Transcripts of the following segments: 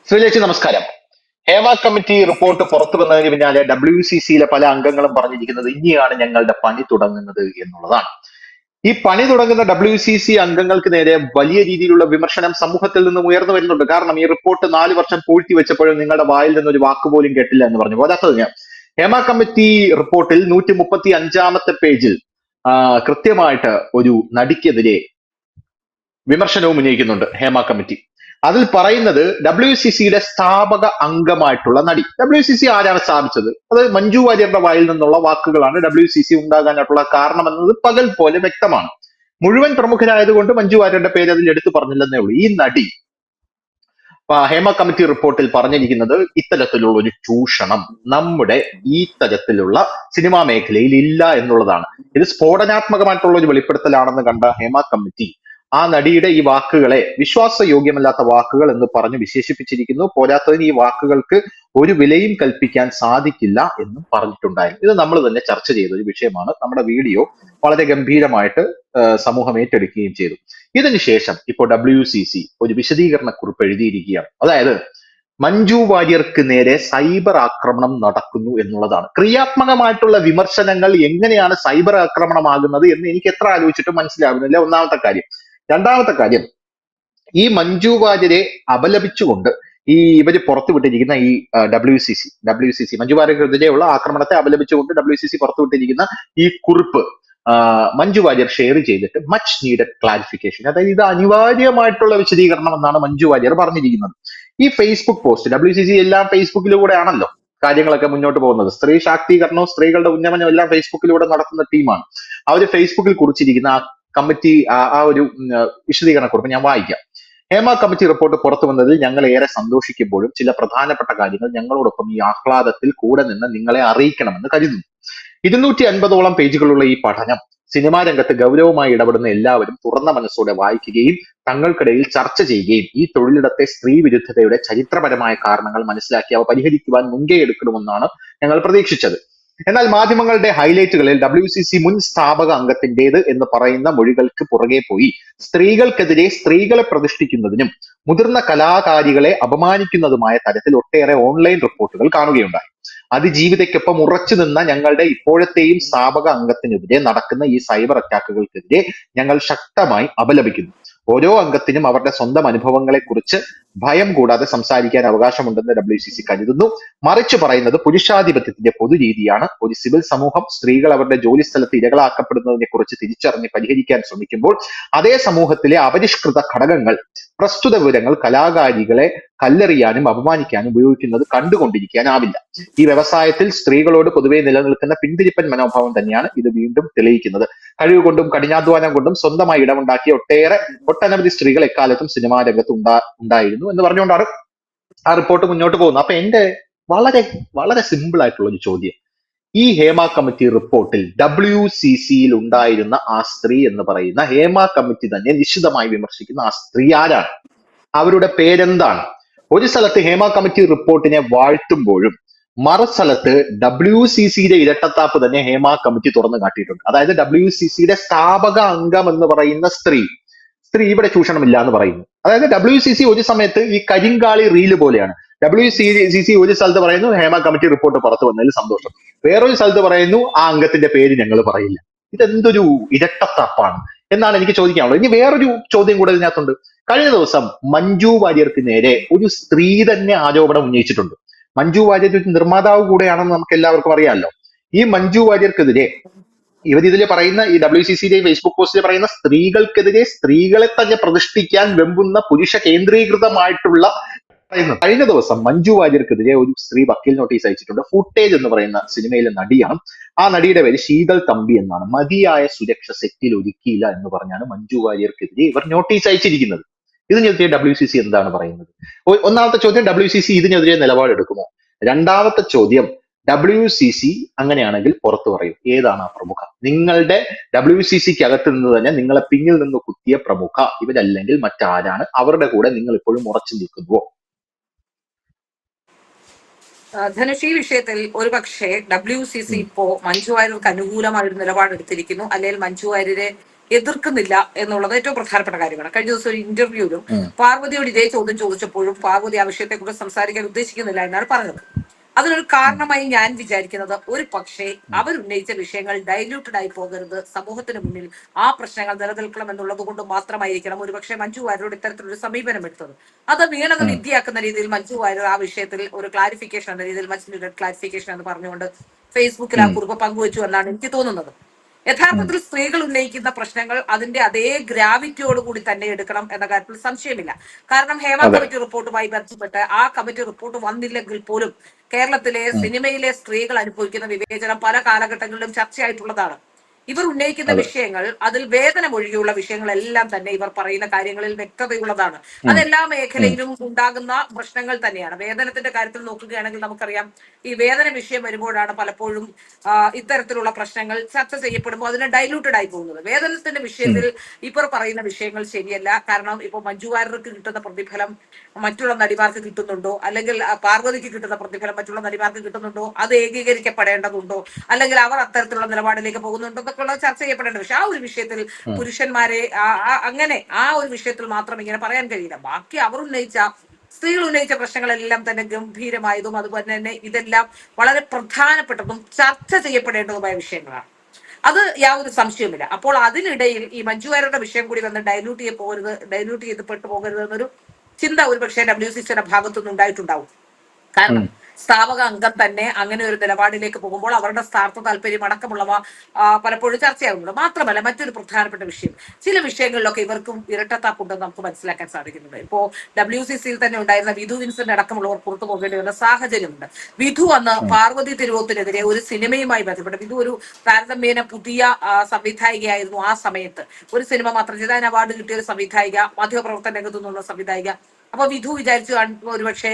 ശ്രീലേച്ചി നമസ്കാരം. Hema committee report പുറത്തു വന്നതിന് പിന്നാലെ WCCയിലെ പല അംഗങ്ങളും പറഞ്ഞിരിക്കുന്നത് ഇനിയാണ് ഞങ്ങളുടെ പണി തുടങ്ങുന്നത് എന്നുള്ളതാണ്. ഈ പണി തുടങ്ങുന്ന WCC അംഗങ്ങൾക്ക് നേരെ വലിയ രീതിയിലുള്ള വിമർശനം സമൂഹത്തിൽ നിന്നും ഉയർന്നു വരുന്നുണ്ട്. കാരണം ഈ റിപ്പോർട്ട് 4 വർഷം പൂഴ്ത്തി വെച്ചപ്പോഴും നിങ്ങളുടെ വായിൽ നിന്ന് ഒരു വാക്ക് പോലും കേട്ടില്ല എന്ന് പറഞ്ഞു. പോരാത്തത് ഹേമ കമ്മിറ്റി റിപ്പോർട്ടിൽ 135-ാമത്തെ പേജിൽ കൃത്യമായിട്ട് ഒരു നടിക്കെതിരെ വിമർശനവും ഉന്നയിക്കുന്നുണ്ട് ഹേമ കമ്മിറ്റി. അതിൽ പറയുന്നത് WCCയുടെ സ്ഥാപക അംഗമായിട്ടുള്ള നടി. WCC ആരാണ് സ്ഥാപിച്ചത്? അത് മഞ്ജു വാര്യരുടെ വായിൽ നിന്നുള്ള വാക്കുകളാണ് WCC ഉണ്ടാകാനായിട്ടുള്ള കാരണം എന്നത് പകൽ പോലെ വ്യക്തമാണ്. മുഴുവൻ പ്രമുഖരായതുകൊണ്ട് മഞ്ജു വാര്യരുടെ പേര് അതിൽ എടുത്തു പറഞ്ഞില്ലെന്നേ ഉള്ളൂ. ഈ നടി ഹേമ കമ്മിറ്റി റിപ്പോർട്ടിൽ പറഞ്ഞിരിക്കുന്നത് ഇത്തരത്തിലുള്ള ഒരു ചൂഷണം നമ്മുടെ ഈ തരത്തിലുള്ള സിനിമാ മേഖലയിൽ ഇല്ല എന്നുള്ളതാണ്. ഇത് സ്ഫോടനാത്മകമായിട്ടുള്ള ഒരു വെളിപ്പെടുത്തലാണെന്ന് കണ്ട ഹേമ കമ്മിറ്റി ആ നടിയുടെ ഈ വാക്കുകളെ വിശ്വാസയോഗ്യമല്ലാത്ത വാക്കുകൾ എന്ന് പറഞ്ഞ് വിശേഷിപ്പിച്ചിരിക്കുന്നു. പോരാത്തതിന് ഈ വാക്കുകൾക്ക് ഒരു വിലയും കൽപ്പിക്കാൻ സാധിക്കില്ല എന്നും പറഞ്ഞിട്ടുണ്ടായിരുന്നു. ഇത് നമ്മൾ തന്നെ ചർച്ച ചെയ്ത ഒരു വിഷയമാണ്. നമ്മുടെ വീഡിയോ വളരെ ഗംഭീരമായിട്ട് സമൂഹം ഏറ്റെടുക്കുകയും ചെയ്തു. ഇതിനുശേഷം ഇപ്പോൾ WCC ഒരു വിശദീകരണ കുറിപ്പ് എഴുതിയിരിക്കുകയാണ്. അതായത് മഞ്ജു വാര്യർക്ക് നേരെ സൈബർ ആക്രമണം നടക്കുന്നു എന്നുള്ളതാണ്. ക്രിയാത്മകമായിട്ടുള്ള വിമർശനങ്ങൾ എങ്ങനെയാണ് സൈബർ ആക്രമണമാകുന്നത് എന്ന് എനിക്ക് എത്ര ആലോചിച്ചിട്ടും മനസ്സിലാകുന്നില്ല. ഒന്നാമത്തെ കാര്യം. രണ്ടാമത്തെ കാര്യം, ഈ മഞ്ജു വാര്യരെ അപലപിച്ചുകൊണ്ട് ഇവര് പുറത്തുവിട്ടിരിക്കുന്ന ഈ WCC മഞ്ജു വാര്യർക്കെതിരെയുള്ള ആക്രമണത്തെ അപലപിച്ചുകൊണ്ട് WCC പുറത്തുവിട്ടിരിക്കുന്ന ഈ കുറിപ്പ് മഞ്ജു വാര്യർ ഷെയർ ചെയ്തിട്ട് മച്ച് നീഡഡ് ക്ലാരിഫിക്കേഷൻ, അതായത് ഇത് അനിവാര്യമായിട്ടുള്ള വിശദീകരണം എന്നാണ് മഞ്ജു വാര്യർ പറഞ്ഞിരിക്കുന്നത്. ഈ ഫേസ്ബുക്ക് പോസ്റ്റ്, WCC എല്ലാം ഫേസ്ബുക്കിലൂടെ ആണല്ലോ കാര്യങ്ങളൊക്കെ മുന്നോട്ട് പോകുന്നത്. സ്ത്രീ ശാക്തീകരണവും സ്ത്രീകളുടെ ഉന്നമനവും എല്ലാം ഫേസ്ബുക്കിലൂടെ നടത്തുന്ന ടീമാണ്. അവര് ഫേസ്ബുക്കിൽ കുറിച്ചിരിക്കുന്ന കമ്മിറ്റി ആ ഒരു വിശദീകരണക്കുറിപ്പ് ഞാൻ വായിക്കാം. ഹേമ കമ്മിറ്റി റിപ്പോർട്ട് പുറത്തു വന്നതിൽ ഞങ്ങൾ ഏറെ സന്തോഷിക്കുമ്പോഴും ചില പ്രധാനപ്പെട്ട കാര്യങ്ങൾ ഞങ്ങളോടൊപ്പം ഈ ആഹ്ലാദത്തിൽ കൂടെ നിന്ന് നിങ്ങളെ അറിയിക്കണമെന്ന് കരുതുന്നു. 250ഓളം പേജുകളുള്ള ഈ പഠനം സിനിമാ രംഗത്ത് ഗൗരവമായി ഇടപെടുന്ന എല്ലാവരും തുറന്ന മനസ്സോടെ വായിക്കുകയും തങ്ങൾക്കിടയിൽ ചർച്ച ചെയ്യുകയും ഈ തൊഴിലിടത്തെ സ്ത്രീ വിരുദ്ധതയുടെ ചരിത്രപരമായ കാരണങ്ങൾ മനസ്സിലാക്കി അവ പരിഹരിക്കുവാൻ മുൻകൈ എടുക്കണമെന്നാണ് ഞങ്ങൾ പ്രതീക്ഷിച്ചത്. എന്നാൽ മാധ്യമങ്ങളുടെ ഹൈലൈറ്റുകളിൽ WCC മുൻ സ്ഥാപക അംഗത്തിന്റേത് എന്ന് പറയുന്ന മൊഴികൾക്ക് പുറകെ പോയി സ്ത്രീകൾക്കെതിരെ സ്ത്രീകളെ പ്രതിഷ്ഠിക്കുന്നതിനും മുതിർന്ന കലാകാരികളെ അപമാനിക്കുന്നതുമായ തരത്തിൽ ഒട്ടേറെ ഓൺലൈൻ റിപ്പോർട്ടുകൾ കാണുകയുണ്ടായി. അതിജീവിതയ്ക്കൊപ്പം ഉറച്ചു നിന്ന ഞങ്ങളുടെ ഇപ്പോഴത്തെയും സ്ഥാപക അംഗത്തിനെതിരെ നടക്കുന്ന ഈ സൈബർ അറ്റാക്കുകൾക്കെതിരെ ഞങ്ങൾ ശക്തമായി അപലപിക്കുന്നു. ഓരോ അംഗത്തിനും അവരുടെ സ്വന്തം അനുഭവങ്ങളെക്കുറിച്ച് ഭയം കൂടാതെ സംസാരിക്കാൻ അവകാശമുണ്ടെന്ന് WCC കരുതുന്നു. മറിച്ച് പറയുന്നത് പുരുഷാധിപത്യത്തിന്റെ പൊതുരീതിയാണ്. ഒരു സിവിൽ സമൂഹം സ്ത്രീകൾ അവരുടെ ജോലി സ്ഥലത്ത് ഇരകളാക്കപ്പെടുന്നതിനെ കുറിച്ച് തിരിച്ചറിഞ്ഞ് പരിഹരിക്കാൻ ശ്രമിക്കുമ്പോൾ അതേ സമൂഹത്തിലെ അപരിഷ്കൃത ഘടകങ്ങൾ പ്രസ്തുത വിവരങ്ങൾ കലാകാരികളെ കല്ലെറിയാനും അപമാനിക്കാനും ഉപയോഗിക്കുന്നത് കണ്ടുകൊണ്ടിരിക്കാനാവില്ല. ഈ വ്യവസായത്തിൽ സ്ത്രീകളോട് പൊതുവെ നിലനിൽക്കുന്ന പിന്തിരിപ്പൻ മനോഭാവം തന്നെയാണ് ഇത് വീണ്ടും തെളിയിക്കുന്നത്. കഴിവ് കൊണ്ടും കഠിനാധ്വാനം കൊണ്ടും സ്വന്തമായി ഇടമുണ്ടാക്കിയ ഒട്ടനവധി സ്ത്രീകൾ എക്കാലത്തും സിനിമാ രംഗത്ത് ഉണ്ടായിരുന്നു എന്ന് പറഞ്ഞുകൊണ്ടാണ് ആ റിപ്പോർട്ട് മുന്നോട്ട് പോകുന്നത്. അപ്പൊ എന്റെ വളരെ വളരെ സിമ്പിൾ ആയിട്ടുള്ള ഒരു ചോദ്യം, ഈ ഹേമ കമ്മിറ്റി റിപ്പോർട്ടിൽ WCCയിൽ ഉണ്ടായിരുന്ന ആ സ്ത്രീ എന്ന് പറയുന്ന ഹേമ കമ്മിറ്റി തന്നെ നിശിതമായി വിമർശിക്കുന്ന ആ സ്ത്രീ ആരാണ്? അവരുടെ പേരെന്താണ്? ഒരു സ്ഥലത്ത് ഹേമ കമ്മിറ്റി റിപ്പോർട്ടിനെ വാഴ്ത്തുമ്പോഴും മറുസ്ഥലത്ത് WCCയുടെ ഇരട്ടത്താപ്പ് തന്നെ ഹേമ കമ്മിറ്റി തുറന്നു കാട്ടിയിട്ടുണ്ട്. അതായത് WCCയുടെ സ്ഥാപക അംഗം എന്ന് പറയുന്ന സ്ത്രീ ഇവിടെ ചൂഷണമില്ല എന്ന് പറയുന്നു. അതായത് WCC ഒരു സമയത്ത് ഈ കരിങ്കാളി റീല് പോലെയാണ്. WCC ഒരു സ്ഥലത്ത് പറയുന്നു ഹേമ കമ്മിറ്റി റിപ്പോർട്ട് പുറത്തു വന്നതിൽ സന്തോഷം, വേറൊരു സ്ഥലത്ത് പറയുന്നു ആ അംഗത്തിന്റെ പേര് ഞങ്ങൾ പറയില്ല. ഇതെന്തൊരു ഇരട്ടത്താപ്പാണ് എന്നാണ് എനിക്ക് ചോദിക്കാനുള്ളത്. ഇനി വേറൊരു ചോദ്യം കൂടെ ഇതിനകത്തുണ്ട്. കഴിഞ്ഞ ദിവസം മഞ്ജു വാര്യർക്ക് നേരെ ഒരു സ്ത്രീ തന്നെ ആരോപണം ഉന്നയിച്ചിട്ടുണ്ട്. മഞ്ജു വാര്യർ ഒരു നിർമ്മാതാവ് കൂടെയാണെന്ന് നമുക്ക് എല്ലാവർക്കും അറിയാമല്ലോ. ഈ മഞ്ജു വാര്യർക്കെതിരെ ഇതിൽ പറയുന്ന ഈ WCCയുടെ ഫേസ്ബുക്ക് പോസ്റ്റിൽ പറയുന്ന സ്ത്രീകൾക്കെതിരെ സ്ത്രീകളെ തന്നെ പ്രതിഷ്ഠിക്കാൻ വെമ്പുന്ന പുരുഷ കേന്ദ്രീകൃതമായിട്ടുള്ള കഴിഞ്ഞ ദിവസം മഞ്ജു വാര്യർക്കെതിരെ ഒരു സ്ത്രീ വക്കീൽ നോട്ടീസ് അയച്ചിട്ടുണ്ട്. ഫുട്ടേജ് എന്ന് പറയുന്ന സിനിമയിലെ നടിയാണ്. ആ നടിയുടെ പേര് ശീതൾ തമ്പി എന്നാണ്. മതിയായ സുരക്ഷ സെറ്റിൽ ഒരുക്കിയില്ല എന്ന് പറഞ്ഞാണ് മഞ്ജു വാര്യർക്കെതിരെ ഇവർ നോട്ടീസ് അയച്ചിരിക്കുന്നത്. ഇതിനെതിരെ WCC എന്താണ് പറയുന്നത്? ഒന്നാമത്തെ ചോദ്യം, WCC ഇതിനെതിരെ നിലപാടെടുക്കുമോ? രണ്ടാമത്തെ ചോദ്യം, WCC അങ്ങനെയാണെങ്കിൽ പുറത്തു പറയൂ, ഏതാണ് ആ പ്രമുഖ? നിങ്ങളുടെ WCCക്ക് അകത്ത് നിന്ന് തന്നെ നിങ്ങളെ പിന്നിൽ നിന്ന് കുത്തിയ പ്രമുഖ ഇവരല്ലെങ്കിൽ മറ്റാരാണ്? അവരുടെ കൂടെ നിങ്ങൾ ഇപ്പോഴും ഉറച്ചു നിൽക്കുന്നുവോ? ധനുഷ്, ഈ വിഷയത്തിൽ ഒരു പക്ഷേ WCC ഇപ്പോ മഞ്ജു വാര്യർക്ക് അനുകൂലമായ ഒരു നിലപാടെടുത്തിരിക്കുന്നു, അല്ലെങ്കിൽ മഞ്ജു വാര്യരെ എതിർക്കുന്നില്ല എന്നുള്ളത് ഏറ്റവും പ്രധാനപ്പെട്ട കാര്യമാണ്. കഴിഞ്ഞ ദിവസം ഒരു ഇന്റർവ്യൂവിലും ഉം, പാർവതിയോട് ഇതേ ചോദ്യം ചോദിച്ചപ്പോഴും പാർവതി ആ വിഷയത്തെക്കുറിച്ച് സംസാരിക്കാൻ ഉദ്ദേശിക്കുന്നില്ല എന്നാണ് പറഞ്ഞത്. അതിനൊരു ഉം, കാരണമായി ഞാൻ വിചാരിക്കുന്നത്, ഒരു പക്ഷേ ഉം, അവരുന്നയിച്ച വിഷയങ്ങൾ ഡൈല്യൂട്ടഡ് ആയി പോകരുത്, സമൂഹത്തിന് മുന്നിൽ ആ പ്രശ്നങ്ങൾ നിലനിൽക്കണം എന്നുള്ളത് കൊണ്ട് മാത്രമായിരിക്കണം ഒരുപക്ഷെ മഞ്ജു വാര്യരോട് ഇത്തരത്തിലൊരു സമീപനം എടുത്തത്. അത് വീണത് ഉം, വിദ്യയാക്കുന്ന രീതിയിൽ മഞ്ജു വാര്യർ ആ വിഷയത്തിൽ ഒരു ക്ലാരിഫിക്കേഷൻ എന്ന രീതിയിൽ മച്ച് ക്ലാരിഫിക്കേഷൻ എന്ന് പറഞ്ഞുകൊണ്ട് ഫേസ്ബുക്കിൽ ആ ഉം, കുറിപ്പ് പങ്കുവച്ചു എന്നാണ് എനിക്ക് തോന്നുന്നത്. ഉം. യഥാർത്ഥത്തിൽ സ്ത്രീകൾ ഉന്നയിക്കുന്ന പ്രശ്നങ്ങൾ അതിന്റെ അതേ ഗ്രാവിറ്റിയോടുകൂടി തന്നെ എടുക്കണം എന്ന കാര്യത്തിൽ സംശയമില്ല. കാരണം ഹേമ അതെ. കമ്മിറ്റി റിപ്പോർട്ടുമായി ബന്ധപ്പെട്ട് ആ കമ്മിറ്റി റിപ്പോർട്ട് വന്നില്ലെങ്കിൽ പോലും കേരളത്തിലെ ഉം, സിനിമയിലെ സ്ത്രീകൾ അനുഭവിക്കുന്ന വിവേചനം പല കാലഘട്ടങ്ങളിലും ചർച്ചയായിട്ടുള്ളതാണ്. ഇവർ ഉന്നയിക്കുന്ന അതെ. വിഷയങ്ങൾ, അതിൽ വേതനം ഒഴികെയുള്ള വിഷയങ്ങളെല്ലാം തന്നെ ഇവർ പറയുന്ന കാര്യങ്ങളിൽ വ്യക്തതയുള്ളതാണ്. ഉം, അതെല്ലാ ഉം, മേഖലയിലും ഉണ്ടാകുന്ന പ്രശ്നങ്ങൾ തന്നെയാണ്. വേതനത്തിന്റെ കാര്യത്തിൽ നോക്കുകയാണെങ്കിൽ നമുക്കറിയാം, ഈ വേതന വിഷയം വരുമ്പോഴാണ് പലപ്പോഴും ഇത്തരത്തിലുള്ള പ്രശ്നങ്ങൾ ചർച്ച ചെയ്യപ്പെടുമ്പോൾ അതിനെ ഡൈല്യൂട്ടഡ് ആയി പോകുന്നത്. വേതനത്തിന്റെ ഉം, വിഷയത്തിൽ ഇവർ പറയുന്ന വിഷയങ്ങൾ ശരിയല്ല. കാരണം ഇപ്പോൾ മഞ്ജു വാര്യർക്ക് കിട്ടുന്ന പ്രതിഫലം മറ്റുള്ള നടിമാർക്ക് കിട്ടുന്നുണ്ടോ, അല്ലെങ്കിൽ പാർവതിക്ക് കിട്ടുന്ന പ്രതിഫലം മറ്റുള്ള നടിമാർക്ക് കിട്ടുന്നുണ്ടോ, അത് ഏകീകരിക്കപ്പെടേണ്ടതുണ്ടോ, അല്ലെങ്കിൽ അവർ അത്തരത്തിലുള്ള നിലപാടിലേക്ക് പോകുന്നുണ്ടോ എന്നൊക്കെയുള്ളത് ചർച്ച ചെയ്യപ്പെടേണ്ട വിഷയം. ആ ഒരു വിഷയത്തിൽ ഉം. പുരുഷന്മാരെ അങ്ങനെ ആ ഒരു വിഷയത്തിൽ മാത്രം ഇങ്ങനെ പറയാൻ കഴിയില്ല. ബാക്കി അവർ ഉന്നയിച്ച, സ്ത്രീകൾ ഉന്നയിച്ച പ്രശ്നങ്ങളെല്ലാം തന്നെ ഗംഭീരമായതും അതുപോലെ തന്നെ ഇതെല്ലാം വളരെ പ്രധാനപ്പെട്ടതും ചർച്ച ചെയ്യപ്പെടേണ്ടതുമായ വിഷയങ്ങളാണ്. അത് യാതൊരു സംശയവുമില്ല. അപ്പോൾ അതിനിടയിൽ ഈ മഞ്ജു വാര്യരുടെ വിഷയം കൂടി വന്ന് ഡൈല്യൂട്ട് ചെയ്ത് പെട്ടു പോകരുത് എന്നൊരു ചിന്ത ഒരുപക്ഷെ WCCയുടെ ഭാഗത്തുനിന്ന് ഉണ്ടായിട്ടുണ്ടാവും. കാരണം ഉം. സ്ഥാപക അംഗം തന്നെ അങ്ങനെ ഒരു നിലപാടിലേക്ക് പോകുമ്പോൾ അവരുടെ സ്ഥാർത്ഥ താല്പര്യം അടക്കമുള്ളവ പലപ്പോഴും ചർച്ചയാകുന്നുണ്ട്. മാത്രമല്ല, മറ്റൊരു പ്രധാനപ്പെട്ട വിഷയം, ചില വിഷയങ്ങളിലൊക്കെ ഇവർക്കും ഇരട്ടത്താപ്പുണ്ടെന്ന് നമുക്ക് മനസ്സിലാക്കാൻ സാധിക്കുന്നുണ്ട്. ഇപ്പോ WCCയിൽ തന്നെ ഉണ്ടായിരുന്ന വിധു വിൻസെന്റ് അടക്കമുള്ളവർ പുറത്തു പോകേണ്ടി വന്ന സാഹചര്യമുണ്ട്. വിധു അന്ന് ഉം. പാർവതി തിരുവോത്തിനെതിരെ ഒരു സിനിമയുമായി ബന്ധപ്പെട്ട്, വിധു ഒരു താരതമ്യേന പുതിയ സംവിധായികയായിരുന്നു ആ സമയത്ത്. ഒരു സിനിമ മാത്രം ചെയ്ത അതിന് അവാർഡ് കിട്ടിയ ഒരു സംവിധായിക, മാധ്യമപ്രവർത്തന രംഗത്തു നിന്നുള്ള സംവിധായിക. അപ്പൊ വിധു വിചാരിച്ചു ഒരുപക്ഷെ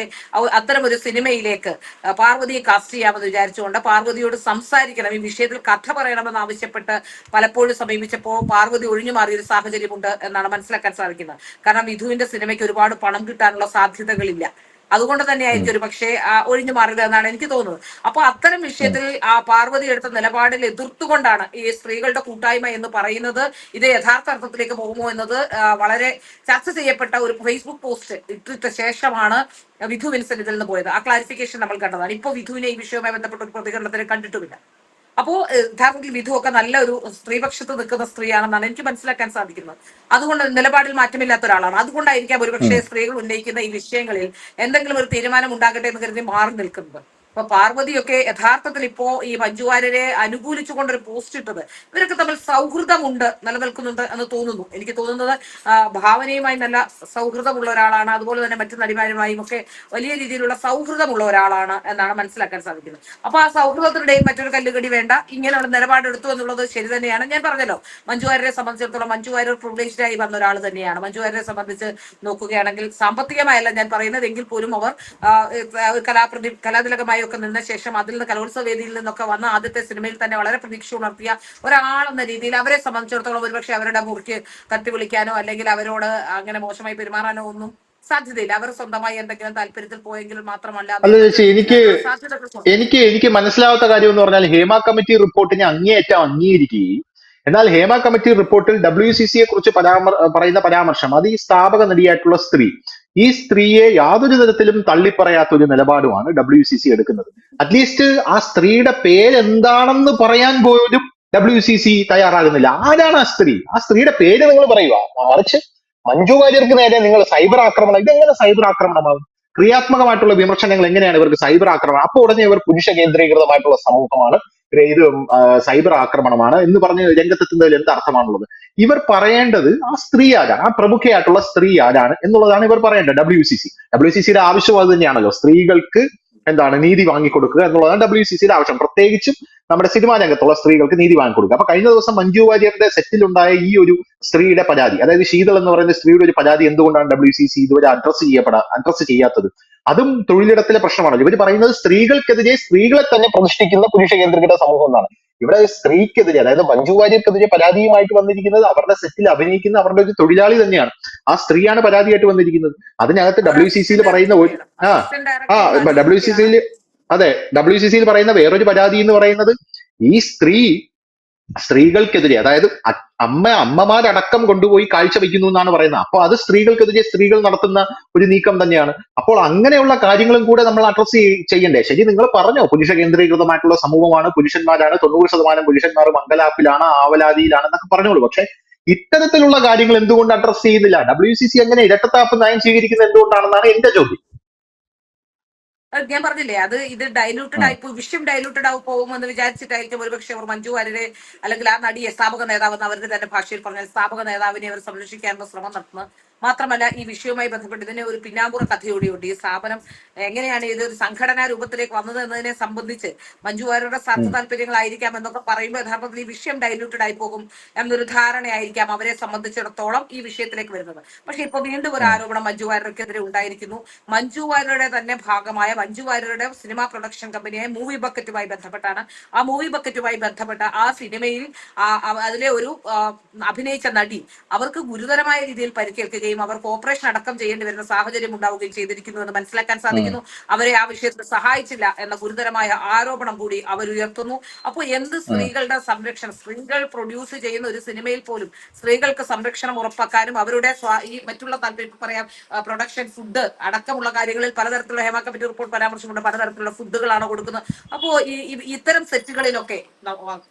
അത്തരം ഒരു സിനിമയിലേക്ക് പാർവതിയെ കാസ്റ്റ് ചെയ്യാമെന്ന് വിചാരിച്ചുകൊണ്ട് പാർവതിയോട് സംസാരിക്കണം, ഈ വിഷയത്തിൽ കഥ പറയണമെന്ന് ആവശ്യപ്പെട്ട് പലപ്പോഴും സമീപിച്ചപ്പോൾ പാർവതി ഒഴിഞ്ഞു മാറിയൊരു സാഹചര്യമുണ്ട് എന്നാണ് മനസ്സിലാക്കാൻ സാധിക്കുന്നത്. കാരണം വിധുവിന്റെ സിനിമയ്ക്ക് ഒരുപാട് പണം കിട്ടാനുള്ള സാധ്യതകളില്ല. അതുകൊണ്ട് ഉം. തന്നെയായിരിക്കും ഒരു പക്ഷേ ഒഴിഞ്ഞു മാറുക എന്നാണ് എനിക്ക് തോന്നുന്നത്. അപ്പൊ അത്തരം ഉം. വിഷയത്തിൽ ആ പാർവതി എടുത്ത നിലപാടിൽ എതിർത്തുകൊണ്ടാണ് ഈ സ്ത്രീകളുടെ കൂട്ടായ്മ എന്ന് പറയുന്നത്. ഇത് യഥാർത്ഥ അർത്ഥത്തിലേക്ക് പോകുമോ എന്നത് വളരെ ചർച്ച ചെയ്യപ്പെട്ട ഒരു ഫേസ്ബുക്ക് പോസ്റ്റ് ഇട്ടിട്ട ശേഷമാണ് വിധു വിൻസെന്റ് ഇതിൽ നിന്ന് പോയത്. ആ ക്ലാരിഫിക്കേഷൻ നമ്മൾ കണ്ടതാണ്. ഇപ്പൊ വിധുവിനെ ഈ വിഷയവുമായി ബന്ധപ്പെട്ട ഒരു പ്രതികരണത്തിന് കണ്ടിട്ടുമില്ല. അപ്പോ യഥാർത്ഥത്തിൽ വിധു ഒക്കെ നല്ല ഒരു സ്ത്രീപക്ഷത്ത് നിൽക്കുന്ന സ്ത്രീയാണെന്നാണ് എനിക്ക് മനസ്സിലാക്കാൻ സാധിക്കുന്നത്. അതുകൊണ്ട് നിലപാടിൽ മാറ്റമില്ലാത്ത ഒരാളാണ്. അതുകൊണ്ടായിരിക്കാം ഒരുപക്ഷെ ഉം. സ്ത്രീകൾ ഉന്നയിക്കുന്ന ഈ വിഷയങ്ങളിൽ എന്തെങ്കിലും ഒരു തീരുമാനം ഉണ്ടാകട്ടെ എന്ന് കരുതി മാറി നിൽക്കുന്നത്. അപ്പൊ പാർവതിയൊക്കെ യഥാർത്ഥത്തിൽ ഇപ്പോ ഈ മഞ്ജു വാര്യരെ അനുകൂലിച്ചുകൊണ്ടൊരു പോസ്റ്റ് ഇട്ടത്, ഇവരൊക്കെ തമ്മിൽ സൗഹൃദമുണ്ട്, നിലനിൽക്കുന്നുണ്ട് എന്ന് തോന്നുന്നു. എനിക്ക് തോന്നുന്നത് ഭാവനയുമായി നല്ല സൗഹൃദമുള്ള ഒരാളാണ്. അതുപോലെ തന്നെ മറ്റു നടിമാരുമായും ഒക്കെ വലിയ രീതിയിലുള്ള സൗഹൃദമുള്ള ഒരാളാണ് എന്നാണ് മനസ്സിലാക്കാൻ സാധിക്കുന്നത്. അപ്പൊ ആ സൗഹൃദത്തിനിടയിൽ മറ്റൊരു കല്ലുകടി വേണ്ട, ഇങ്ങനെയുള്ള നിലപാടെടുത്തു എന്നുള്ളത് ശരി തന്നെയാണ്. ഞാൻ പറഞ്ഞല്ലോ, മഞ്ജു വാര്യരെ സംബന്ധിച്ചിടത്തോളം മഞ്ജു വാര്യർ പ്രിവിലേജ്ഡ് ആയി വന്ന ഒരാൾ തന്നെയാണ്. മഞ്ജു വാര്യരെ സംബന്ധിച്ച് നോക്കുകയാണെങ്കിൽ സാമ്പത്തികമായല്ല ഞാൻ പറയുന്നത്, എങ്കിൽ പോലും അവർ കലാതിലകമായി ഒക്കെ നിന്ന ശേഷം അതിൽ നിന്ന് കലോത്സവ വേദിയിൽ നിന്നൊക്കെ വന്ന ആദ്യത്തെ സിനിമയിൽ തന്നെ വളരെ പ്രതീക്ഷ ഉണർത്തിയ ഒരാളെന്ന രീതിയിൽ അവരെ സംബന്ധിച്ചിടത്തോളം ഒരുപക്ഷെ അവരുടെ മുറിക്ക് തട്ടി വിളിക്കാനോ അല്ലെങ്കിൽ അവരോട് അങ്ങനെ മോശമായി പെരുമാറാനോ ഒന്നും സാധ്യതയില്ല. അവർ സ്വന്തമായി എന്തെങ്കിലും താല്പര്യത്തിൽ പോയെങ്കിൽ മാത്രമല്ല അല്ല ചേച്ചി, എനിക്ക് അതിനുള്ള സാധ്യതകൾ. എനിക്ക് എനിക്ക് മനസ്സിലാവാത്ത കാര്യം എന്ന് പറഞ്ഞാൽ ഹേമ കമ്മിറ്റി റിപ്പോർട്ടിനെ അങ്ങേയറ്റം അംഗീകരിക്കുകയും എന്നാൽ ഹേമ കമ്മിറ്റി റിപ്പോർട്ടിൽ WCCയെ കുറിച്ച് പറയുന്ന പരാമർശം, അത് ഈ സ്ഥാപക നടിയായിട്ടുള്ള സ്ത്രീ, ഈ സ്ത്രീയെ യാതൊരു തരത്തിലും തള്ളിപ്പറയാത്ത ഒരു നിലപാടുമാണ് WCC എടുക്കുന്നത്. അറ്റ്ലീസ്റ്റ് ആ സ്ത്രീയുടെ പേരെന്താണെന്ന് പറയാൻ പോലും WCC തയ്യാറാകുന്നില്ല. ആരാണ് ആ സ്ത്രീ? ആ സ്ത്രീയുടെ പേര് നിങ്ങൾ പറയുക. മറിച്ച് മഞ്ജു വാര്യർക്ക് നേരെ നിങ്ങൾ സൈബർ ആക്രമണം, ഇതെങ്ങനെ സൈബർ ആക്രമണമാകും? ക്രിയാത്മകമായിട്ടുള്ള വിമർശനങ്ങൾ എങ്ങനെയാണ് ഇവർക്ക് സൈബർ ആക്രമണം? അപ്പൊ ഉടനെ ഇവർ പുരുഷ കേന്ദ്രീകൃതമായിട്ടുള്ള സമൂഹമാണ്, ഇത് സൈബർ ആക്രമണമാണ് എന്ന് പറഞ്ഞ് രംഗത്തെത്തുന്നതിൽ എന്ത് അർത്ഥമാണുള്ളത്? ഇവർ പറയേണ്ടത് ആ സ്ത്രീ ആരാണ്, ആ പ്രമുഖയായിട്ടുള്ള സ്ത്രീ ആരാണ് എന്നുള്ളതാണ് ഇവർ പറയേണ്ടത്. WCCയുടെ ആവശ്യം അത് തന്നെയാണല്ലോ, സ്ത്രീകൾക്ക് നീതി വാങ്ങിക്കൊടുക്കുക എന്നുള്ളതാണ് WCCയുടെ ആവശ്യം. പ്രത്യേകിച്ചും നമ്മുടെ സിനിമാ രംഗത്തുള്ള സ്ത്രീകൾക്ക് നീതി വാങ്ങിക്കൊടുക്കുക. അപ്പൊ കഴിഞ്ഞ ദിവസം മഞ്ജു വാര്യരുടെ സെറ്റിലുണ്ടായ ഈ ഒരു സ്ത്രീയുടെ പരാതി, അതായത് ശീതൾ എന്ന് പറയുന്ന സ്ത്രീയുടെ ഒരു പരാതി എന്തുകൊണ്ടാണ് WCC ഇതുവരെ അഡ്രസ് ചെയ്യാത്തത്? അതും തൊഴിലിടത്തിലെ പ്രശ്നമാണല്ലോ. ഇവർ പറയുന്നത് സ്ത്രീകൾക്കെതിരെ സ്ത്രീകളെ തന്നെ പ്രതിഷ്ഠിക്കുന്ന പുരുഷ കേന്ദ്രീകൃത സമൂഹം എന്നാണ്. ഇവിടെ സ്ത്രീക്കെതിരെ, അതായത് മഞ്ജു വാര്യർക്കെതിരെ പരാതിയുമായിട്ട് വന്നിരിക്കുന്നത് അവരുടെ സെറ്റിൽ അഭിനയിക്കുന്ന അവരുടെ ഒരു തൊഴിലാളി തന്നെയാണ്. ആ സ്ത്രീയാണ് പരാതിയായിട്ട് വന്നിരിക്കുന്നത്. അതിനകത്ത് WCCയിൽ പറയുന്ന ഒരു അസിസ്റ്റന്റ് ആ ഡയറക്ടർ WCCയിൽ, അതെ, WCCയിൽ പറയുന്ന വേറൊരു പരാതി എന്ന് പറയുന്നത്, ഈ സ്ത്രീ സ്ത്രീകൾക്കെതിരെ, അതായത് അമ്മമാരടക്കം കൊണ്ടുപോയി കാഴ്ചവെക്കുന്നു എന്നാണ് പറയുന്നത്. അപ്പൊ അത് സ്ത്രീകൾക്കെതിരെ സ്ത്രീകൾ നടത്തുന്ന ഒരു നീക്കം തന്നെയാണ്. അപ്പോൾ അങ്ങനെയുള്ള കാര്യങ്ങളും കൂടെ നമ്മൾ അഡ്രസ് ചെയ്യണ്ടേ? ശരി, നിങ്ങൾ പറഞ്ഞോ, പുരുഷ കേന്ദ്രീകൃതമായിട്ടുള്ള സമൂഹമാണ്, പുരുഷന്മാരാണ്, 90% പുരുഷന്മാർ മംഗലാപ്പിലാണ്, ആവലാതിയിലാണ് എന്നൊക്കെ പറഞ്ഞോളൂ. പക്ഷെ ഇത്തരത്തിലുള്ള കാര്യങ്ങൾ എന്തുകൊണ്ട് അഡ്രസ് ചെയ്യുന്നില്ല? WCC അങ്ങനെ ഇരട്ടത്താപ്പ് നയം സ്വീകരിക്കുന്നത് എന്തുകൊണ്ടാണെന്നാണ് എന്റെ ചോദ്യം. ഞാൻ പറഞ്ഞില്ലേ, അത് ഇത് ഡൈലൂട്ടഡ് ആയി വിഷയം ഡൈലൂട്ടഡ് ആയി പോകുമെന്ന് വിചാരിച്ചിട്ടായിരിക്കും ഒരുപക്ഷെ അവർ മഞ്ജു വാര്യരെ അല്ലെങ്കിൽ ആ നടിയെ സ്ഥാപക നേതാവെന്ന് അവരുടെ തന്നെ ഭാഷയിൽ പറഞ്ഞാൽ സ്ഥാപക നേതാവിനെ അവർ സംരക്ഷിക്കാനുള്ള ശ്രമം നടത്തുന്നത്. മാത്രമല്ല ഈ വിഷയവുമായി ബന്ധപ്പെട്ട് ഇതിനെ ഒരു പിന്നാമ്പുറ കഥയോടെയുണ്ട്. ഈ സ്ഥാപനം എങ്ങനെയാണ് ഇതൊരു സംഘടനാ രൂപത്തിലേക്ക് വന്നത് എന്നതിനെ സംബന്ധിച്ച് മഞ്ജു വാര്യരുടെ സ്വാർത്ഥ താല്പര്യങ്ങളായിരിക്കാം എന്നൊക്കെ പറയുമ്പോൾ യഥാർത്ഥത്തിൽ ഈ വിഷയം ഡൈലൂട്ടഡ് ആയി പോകും എന്നൊരു ധാരണയായിരിക്കാം അവരെ സംബന്ധിച്ചിടത്തോളം ഈ വിഷയത്തിലേക്ക് വരുന്നത്. പക്ഷെ ഇപ്പൊ വീണ്ടും ഒരു ആരോപണം മഞ്ജു വാര്യർക്കെതിരെ ഉണ്ടായിരിക്കുന്നു. മഞ്ജു വാര്യരുടെ തന്നെ ഭാഗമായ മഞ്ജു വാര്യരുടെ സിനിമാ പ്രൊഡക്ഷൻ കമ്പനിയായ മൂവി ബക്കറ്റുമായി ബന്ധപ്പെട്ടാണ്. ആ മൂവി ബക്കറ്റുമായി ബന്ധപ്പെട്ട ആ സിനിമയിൽ അതിലെ ഒരു അഭിനയിച്ച നടി അവർക്ക് ഗുരുതരമായ രീതിയിൽ പരിക്കേൽക്കുകയും അവർക്ക് ഓപ്പറേഷൻ അടക്കം ചെയ്യേണ്ടി വരുന്ന സാഹചര്യം ഉണ്ടാവുകയും ചെയ്തിരിക്കുന്നു എന്ന് മനസ്സിലാക്കാൻ സാധിക്കുന്നു. അവരെ ആ വിഷയത്തിൽ സഹായിച്ചില്ല എന്ന ഗുരുതരമായ ആരോപണം കൂടി അവർ ഉയർത്തുന്നു. അപ്പോൾ എന്ത് സ്ത്രീകളുടെ സംരക്ഷണം, സ്ത്രീകൾ പ്രൊഡ്യൂസ് ചെയ്യുന്ന ഒരു സിനിമയിൽ പോലും സ്ത്രീകൾക്ക് സംരക്ഷണം ഉറപ്പാക്കാനും അവരുടെ ഈ മറ്റുള്ള താല്പര്യം പറയാം പ്രൊഡക്ഷൻ ഫുഡ് അടക്കമുള്ള കാര്യങ്ങളിൽ പലതരത്തിലുള്ള ഹേമ കമ്മിറ്റി റിപ്പോർട്ട് പരാമർശമുണ്ട്, പലതരത്തിലുള്ള ഫുഡുകളാണ് കൊടുക്കുന്നത്. അപ്പോ ഇത്തരം സെറ്റുകളിലൊക്കെ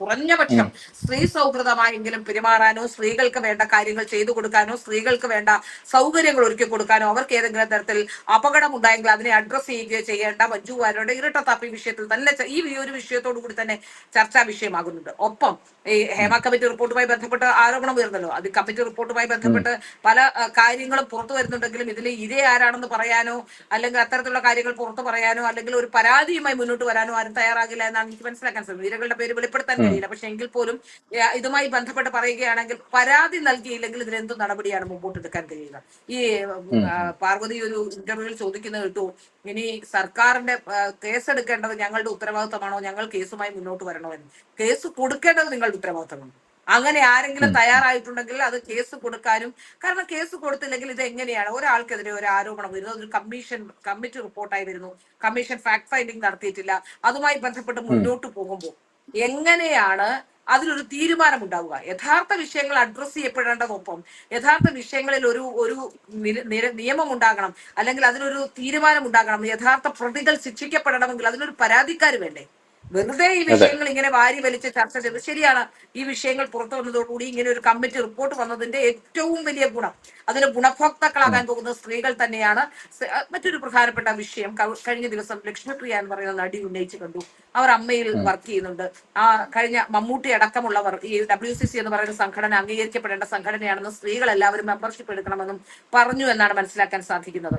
കുറഞ്ഞപക്ഷം സ്ത്രീ സൗഹൃദമായെങ്കിലും പെരുമാറാനോ സ്ത്രീകൾക്ക് വേണ്ട കാര്യങ്ങൾ ചെയ്തു കൊടുക്കാനോ സ്ത്രീകൾക്ക് വേണ്ട സൗകര്യങ്ങൾ ഒരുക്കി കൊടുക്കാനോ അവർക്ക് ഏതെങ്കിലും തരത്തിൽ അപകടം ഉണ്ടായെങ്കിൽ അതിനെ അഡ്രസ് ചെയ്യുകയോ ചെയ്യേണ്ട മഞ്ജു വാര്യരുടെ ഇരട്ടത്താപ്പി വിഷയത്തിൽ തന്നെ ഈ ഒരു വിഷയത്തോടു കൂടി തന്നെ ചർച്ചാ വിഷയമാകുന്നുണ്ട്. ഒപ്പം ഈ ഹേമ കമ്മിറ്റി റിപ്പോർട്ടുമായി ബന്ധപ്പെട്ട് ആരോപണം ഉയർന്നല്ലോ. അത് കമ്മിറ്റി റിപ്പോർട്ടുമായി ബന്ധപ്പെട്ട് പല കാര്യങ്ങളും പുറത്തു വരുന്നുണ്ടെങ്കിലും ഇതിൽ ഇര ആരാണെന്ന് പറയാനോ അല്ലെങ്കിൽ അത്തരത്തിലുള്ള കാര്യങ്ങൾ പുറത്തു പറയാനോ അല്ലെങ്കിൽ ഒരു പരാതിയുമായി മുന്നോട്ട് വരാനോ ആരും തയ്യാറാകില്ല എന്നാണ് എനിക്ക് മനസ്സിലാക്കാൻ സാധിക്കും. ഇരകളുടെ പേര് വെളിപ്പെടുത്താൻ കഴിയില്ല. പക്ഷെ എങ്കിൽ പോലും ഇതുമായി ബന്ധപ്പെട്ട് പറയുകയാണെങ്കിൽ പരാതി നൽകിയില്ലെങ്കിൽ ഇതിനെന്ത് നടപടിയാണ് മുമ്പോട്ട് എടുക്കാൻ കഴിയുക? ഈ പാർവതി ഒരു ഇന്റർവ്യൂവിൽ ചോദിക്കുന്നത് കേട്ടു, ഇനി സർക്കാരിന്റെ കേസെടുക്കേണ്ടത് ഞങ്ങളുടെ ഉത്തരവാദിത്തമാണോ, ഞങ്ങൾ കേസുമായി മുന്നോട്ട് വരണോ എന്ന്. കേസ് കൊടുക്കേണ്ടത് നിങ്ങളുടെ ഉത്തരവാദിത്തമാണ്. അങ്ങനെ ആരെങ്കിലും തയ്യാറായിട്ടുണ്ടെങ്കിൽ അത് കേസ് കൊടുക്കാനും, കാരണം കേസ് കൊടുത്തില്ലെങ്കിൽ ഇത് എങ്ങനെയാണ് ഒരാൾക്കെതിരെ ഒരു ആരോപണം വരുന്നത്, ഒരു കമ്മിറ്റി റിപ്പോർട്ടായി വരുന്നു, കമ്മീഷൻ ഫാക്ട് ഫൈൻഡിങ് നടത്തിയിട്ടില്ല, അതുമായി ബന്ധപ്പെട്ട് മുന്നോട്ട് പോകുമ്പോൾ എങ്ങനെയാണ് അതിലൊരു തീരുമാനം ഉണ്ടാവുക? യഥാർത്ഥ വിഷയങ്ങൾ അഡ്രസ് ചെയ്യപ്പെടേണ്ടതൊപ്പം യഥാർത്ഥ വിഷയങ്ങളിൽ ഒരു നിയമം ഉണ്ടാകണം, അല്ലെങ്കിൽ അതിനൊരു തീരുമാനം ഉണ്ടാകണം. യഥാർത്ഥ പ്രതികൾ ശിക്ഷിക്കപ്പെടണമെങ്കിൽ അതിനൊരു പരാതിക്കാർ വേണ്ടേ? വെറുതെ ഈ വിഷയങ്ങൾ ഇങ്ങനെ വാരി വലിച്ച് ചർച്ച ചെയ്ത് ശരിയാണ്. ഈ വിഷയങ്ങൾ പുറത്തു വന്നതോടുകൂടി ഇങ്ങനെ ഒരു കമ്മിറ്റി റിപ്പോർട്ട് വന്നതിന്റെ ഏറ്റവും വലിയ ഗുണം അതിന് ഗുണഭോക്താക്കളാകാൻ പോകുന്ന സ്ത്രീകൾ തന്നെയാണ്. മറ്റൊരു പ്രധാനപ്പെട്ട വിഷയം കഴിഞ്ഞ ദിവസം ലക്ഷ്മിപ്രിയ എന്ന് പറയുന്ന നടി ഉന്നയിച്ചു കണ്ടു. അവർ അമ്മയിൽ വർക്ക് ചെയ്യുന്നുണ്ട്. ആ കഴിഞ്ഞ മമ്മൂട്ടി അടക്കമുള്ളവർ ഈ WCC എന്ന് പറയുന്ന സംഘടന അംഗീകരിക്കപ്പെടേണ്ട സംഘടനയാണെന്നും സ്ത്രീകൾ എല്ലാവരും മെമ്പർഷിപ്പ് എടുക്കണമെന്നും പറഞ്ഞു എന്നാണ് മനസ്സിലാക്കാൻ സാധിക്കുന്നത്.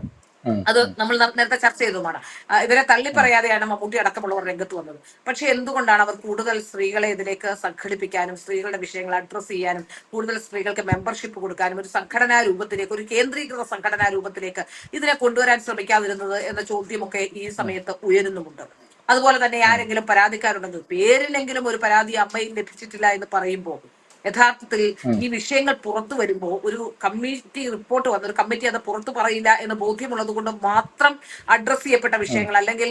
അത് നമ്മൾ നേരത്തെ ചർച്ച ചെയ്തതുമാണ്. ഇവരെ തള്ളി പറയാതെയാണ് മമ്മൂട്ടി അടക്കമുള്ളവർ രംഗത്ത് വന്നത്. പക്ഷെ എന്തുകൊണ്ടാണ് അവർ കൂടുതൽ സ്ത്രീകളെ ഇതിലേക്ക് സംഘടിപ്പിക്കാനും സ്ത്രീകളുടെ വിഷയങ്ങൾ അഡ്രസ് ചെയ്യാനും കൂടുതൽ സ്ത്രീകൾക്ക് മെമ്പർഷിപ്പ് കൊടുക്കാനും ഒരു സംഘടനാ രൂപത്തിലേക്ക്, ഒരു കേന്ദ്രീകൃത സംഘടനാ രൂപത്തിലേക്ക് ഇതിനെ കൊണ്ടുവരാൻ ശ്രമിക്കാതിരുന്നത് എന്ന ചോദ്യമൊക്കെ ഈ സമയത്ത് ഉയരുന്നുമുണ്ട്. അതുപോലെ തന്നെ ആരെങ്കിലും പരാതിക്കാരുണ്ടെങ്കിൽ പേരിലെങ്കിലും ഒരു പരാതി അമ്മയിൽ ലഭിച്ചിട്ടില്ല എന്ന് പറയുമ്പോൾ യഥാർത്ഥത്തിൽ ഈ വിഷയങ്ങൾ പുറത്തു വരുമ്പോൾ ഒരു കമ്മിറ്റി റിപ്പോർട്ട് വന്ന ഒരു കമ്മിറ്റി അത് പുറത്തു പറയില്ല എന്ന് ബോധ്യമുള്ളത് കൊണ്ട് മാത്രം അഡ്രസ് ചെയ്യപ്പെട്ട വിഷയങ്ങൾ, അല്ലെങ്കിൽ